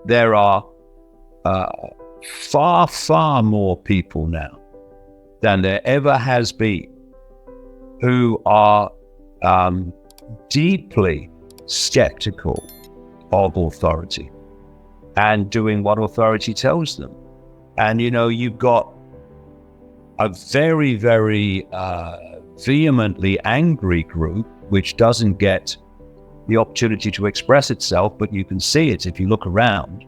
there are far, far more people now than there ever has been who are deeply skeptical of authority and doing what authority tells them. And, you've got a very, very vehemently angry group, which doesn't get the opportunity to express itself, but you can see it if you look around.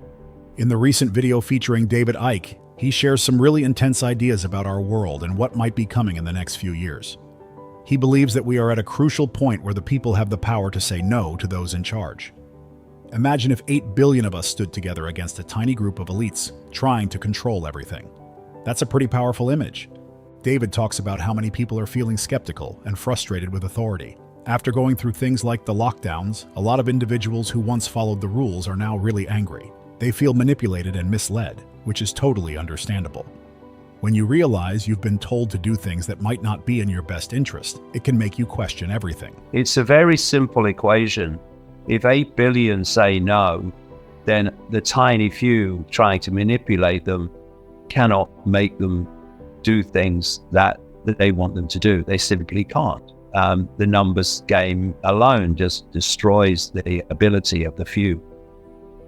In the recent video featuring David Iycke, he shares some really intense ideas about our world and what might be coming in the next few years. He believes that we are at a crucial point where the people have the power to say no to those in charge. Imagine if 8 billion of us stood together against a tiny group of elites trying to control everything. That's a pretty powerful image. David talks about how many people are feeling skeptical and frustrated with authority. After going through things like the lockdowns, a lot of individuals who once followed the rules are now really angry. They feel manipulated and misled, which is totally understandable. When you realize you've been told to do things that might not be in your best interest, it can make you question everything. It's a very simple equation. If 8 billion say no, then the tiny few trying to manipulate them cannot make them do things that they want them to do. They simply can't. The numbers game alone just destroys the ability of the few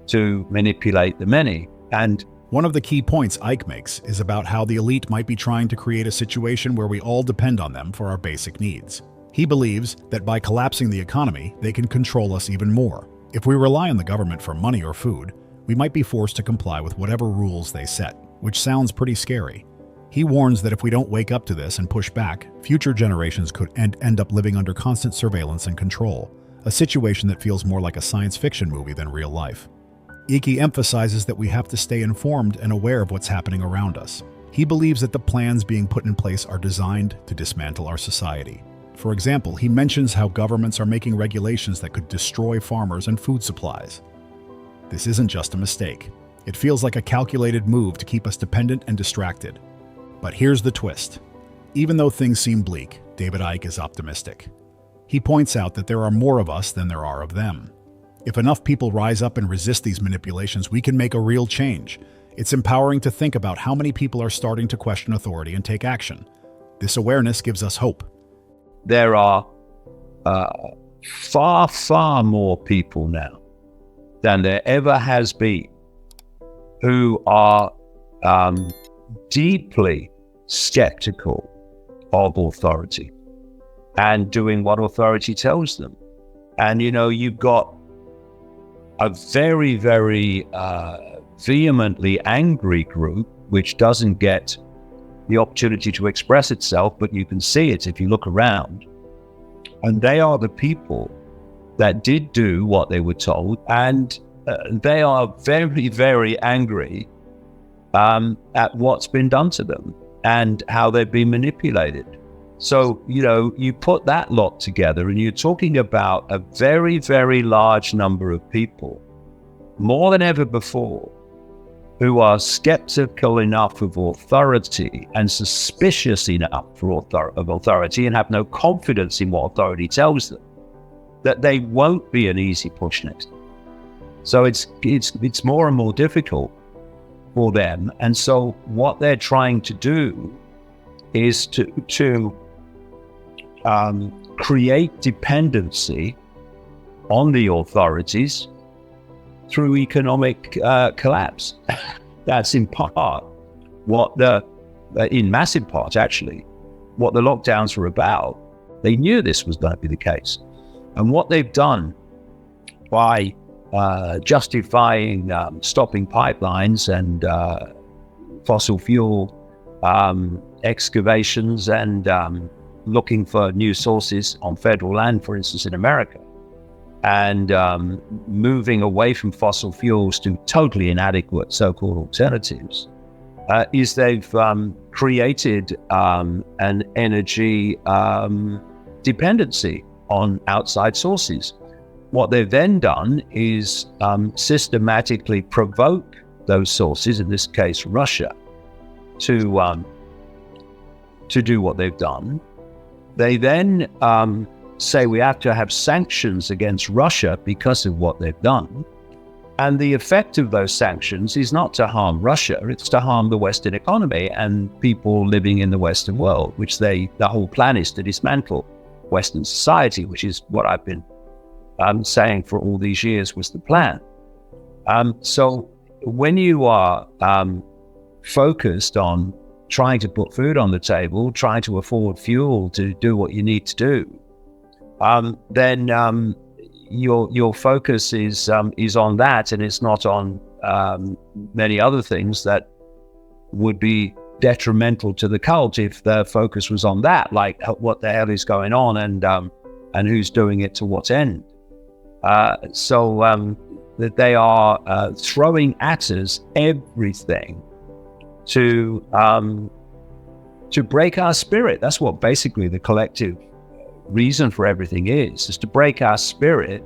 to manipulate the many. And one of the key points Icke makes is about how the elite might be trying to create a situation where we all depend on them for our basic needs. He believes that by collapsing the economy, they can control us even more. If we rely on the government for money or food, we might be forced to comply with whatever rules they set, which sounds pretty scary. He warns that if we don't wake up to this and push back, future generations could end up living under constant surveillance and control, a situation that feels more like a science fiction movie than real life. Icke emphasizes that we have to stay informed and aware of what's happening around us. He believes that the plans being put in place are designed to dismantle our society. For example, he mentions how governments are making regulations that could destroy farmers and food supplies. This isn't just a mistake. It feels like a calculated move to keep us dependent and distracted. But here's the twist. Even though things seem bleak, David Icke is optimistic. He points out that there are more of us than there are of them. If enough people rise up and resist these manipulations, we can make a real change. It's empowering to think about how many people are starting to question authority and take action. This awareness gives us hope. There are far, far more people now than there ever has been who are deeply skeptical of authority and doing what authority tells them. And, you've got a very, very vehemently angry group, which doesn't get the opportunity to express itself, but you can see it if you look around. And they are the people that did do what they were told, and they are very, very angry at what's been done to them and how they've been manipulated. So, you put that lot together and you're talking about a very, very large number of people, more than ever before, who are skeptical enough of authority and suspicious enough of authority and have no confidence in what authority tells them, that they won't be an easy push next. So it's more and more difficult for them. And so what they're trying to do is to create dependency on the authorities through economic collapse. That's in part in massive part actually, what the lockdowns were about. They knew this was going to be the case. And what they've done by justifying stopping pipelines and fossil fuel excavations and looking for new sources on federal land, for instance, in America, and moving away from fossil fuels to totally inadequate so-called alternatives, is they've created an energy dependency on outside sources. What they've then done is systematically provoke those sources, in this case Russia, to do what they've done. They then say we have to have sanctions against Russia because of what they've done. And the effect of those sanctions is not to harm Russia, it's to harm the Western economy and people living in the Western world, which the whole plan is to dismantle Western society, which is what I've been saying for all these years was the plan. So when you are focused on trying to put food on the table, trying to afford fuel to do what you need to do, then your focus is on that, and it's not on many other things that would be detrimental to the cult if the focus was on that, like what the hell is going on and who's doing it to what end. So that they are throwing at us everything to break our spirit. That's what basically the collective reason for everything is to break our spirit,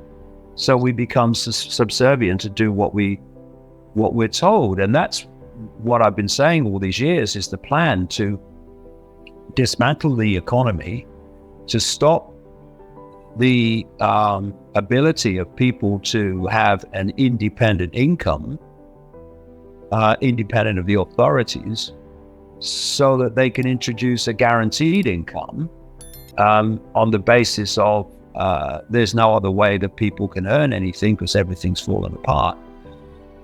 so we become subservient to do what we're told. And that's what I've been saying all these years is the plan to dismantle the economy, to stop the ability of people to have an independent income, independent of the authorities, so that they can introduce a guaranteed income on the basis of there's no other way that people can earn anything because everything's fallen apart.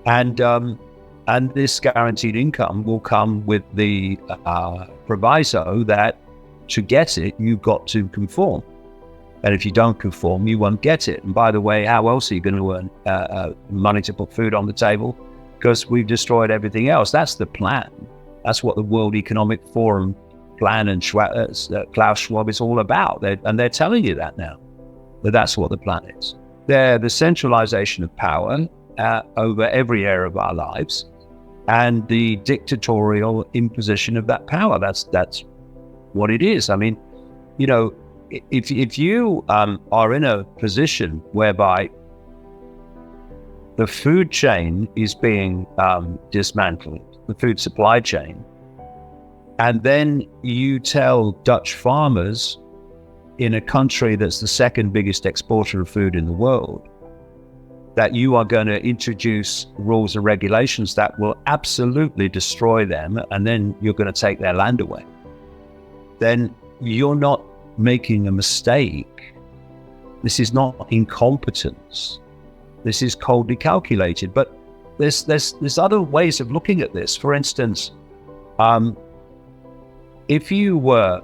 And this guaranteed income will come with the proviso that to get it, you've got to conform. And if you don't conform, you won't get it. And by the way, how else are you going to earn money to put food on the table? Because we've destroyed everything else. That's the plan. That's what the World Economic Forum plan and Klaus Schwab is all about. They're telling you that now, that's what the plan is. They're the centralization of power over every area of our lives, and the dictatorial imposition of that power. That's what it is. I mean, you know, if you are in a position whereby the food chain is being dismantled, the food supply chain, and then you tell Dutch farmers in a country that's the second biggest exporter of food in the world that you are going to introduce rules and regulations that will absolutely destroy them, and then you're going to take their land away, then you're not making a mistake. This is not incompetence. This is coldly calculated. But there's other ways of looking at this. For instance, if you were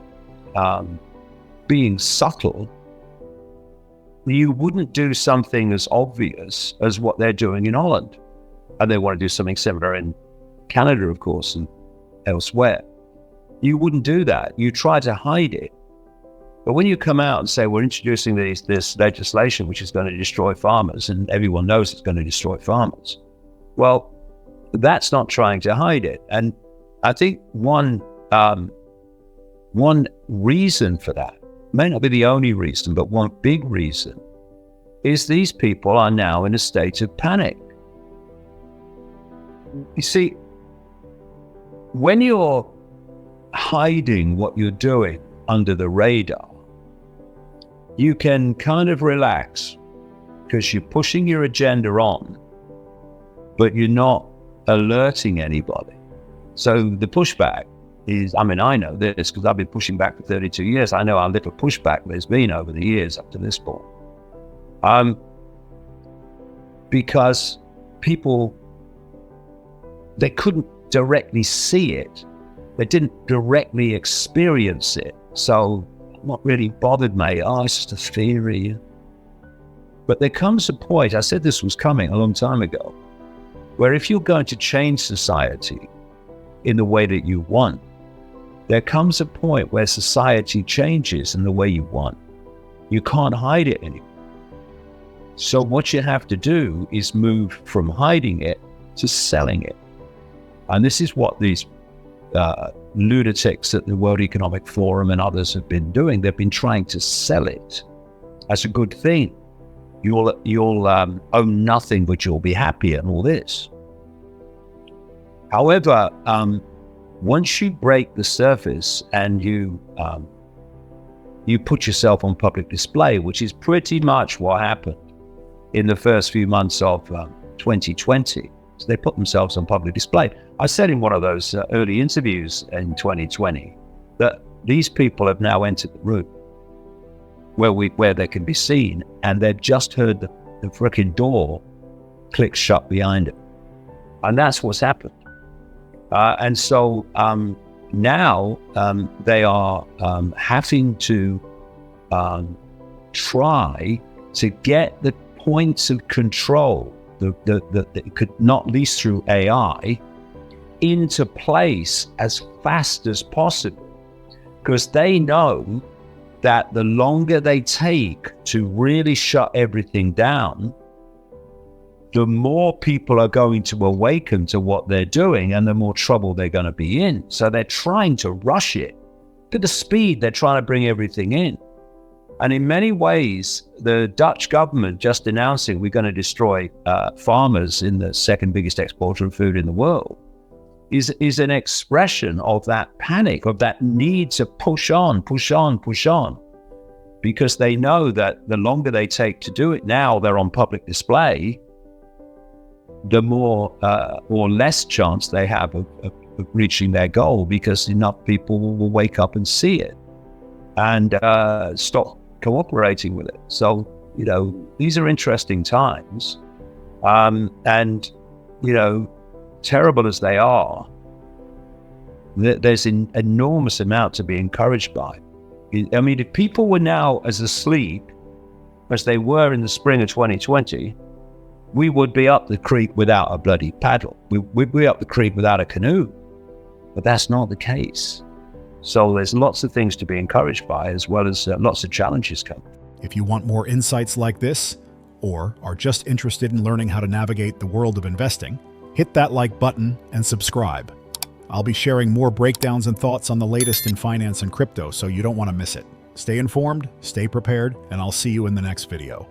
being subtle, you wouldn't do something as obvious as what they're doing in Holland. And they want to do something similar in Canada, of course, and elsewhere. You wouldn't do that. You try to hide it. But when you come out and say, we're introducing this legislation which is going to destroy farmers, and everyone knows it's going to destroy farmers, well, that's not trying to hide it. And I think one reason for that, may not be the only reason, but one big reason, is these people are now in a state of panic. You see, when you're hiding what you're doing under the radar, you can kind of relax because you're pushing your agenda on, but you're not alerting anybody. So the pushback is, I mean, I know this because I've been pushing back for 32 years. I know how little pushback there's been over the years up to this point. Because people, they couldn't directly see it. They didn't directly experience it. So not really bothered me. Oh, it's just a theory. But there comes a point, I said this was coming a long time ago, where if you're going to change society in the way that you want, there comes a point where society changes in the way you want. You can't hide it anymore. So what you have to do is move from hiding it to selling it. And this is what these lunatics at the World Economic Forum and others have been doing. They've been trying to sell it as a good thing. You'll own nothing, but you'll be happy and all this. However, once you break the surface and you put yourself on public display, which is pretty much what happened in the first few months of 2020. So they put themselves on public display. I said in one of those early interviews in 2020 that these people have now entered the room where they can be seen, and they've just heard the frickin' door click shut behind them. And that's what's happened. And so now they are having to try to get the points of control that could not least through AI into place as fast as possible, because they know that the longer they take to really shut everything down, the more people are going to awaken to what they're doing and the more trouble they're going to be in. So they're trying to rush it to the speed they're trying to bring everything in. And in many ways, the Dutch government just announcing we're going to destroy farmers in the second biggest exporter of food in the world is an expression of that panic, of that need to push on, because they know that the longer they take to do it, now they're on public display, the more or less chance they have of reaching their goal, because enough people will wake up and see it and stop cooperating with it. So, these are interesting times. And, terrible as they are, there's an enormous amount to be encouraged by. I mean, if people were now as asleep as they were in the spring of 2020, we would be up the creek without a bloody paddle. We'd be up the creek without a canoe. But that's not the case. So there's lots of things to be encouraged by, as well as lots of challenges coming. If you want more insights like this, or are just interested in learning how to navigate the world of investing, hit that like button and subscribe. I'll be sharing more breakdowns and thoughts on the latest in finance and crypto, so you don't want to miss it. Stay informed, stay prepared, and I'll see you in the next video.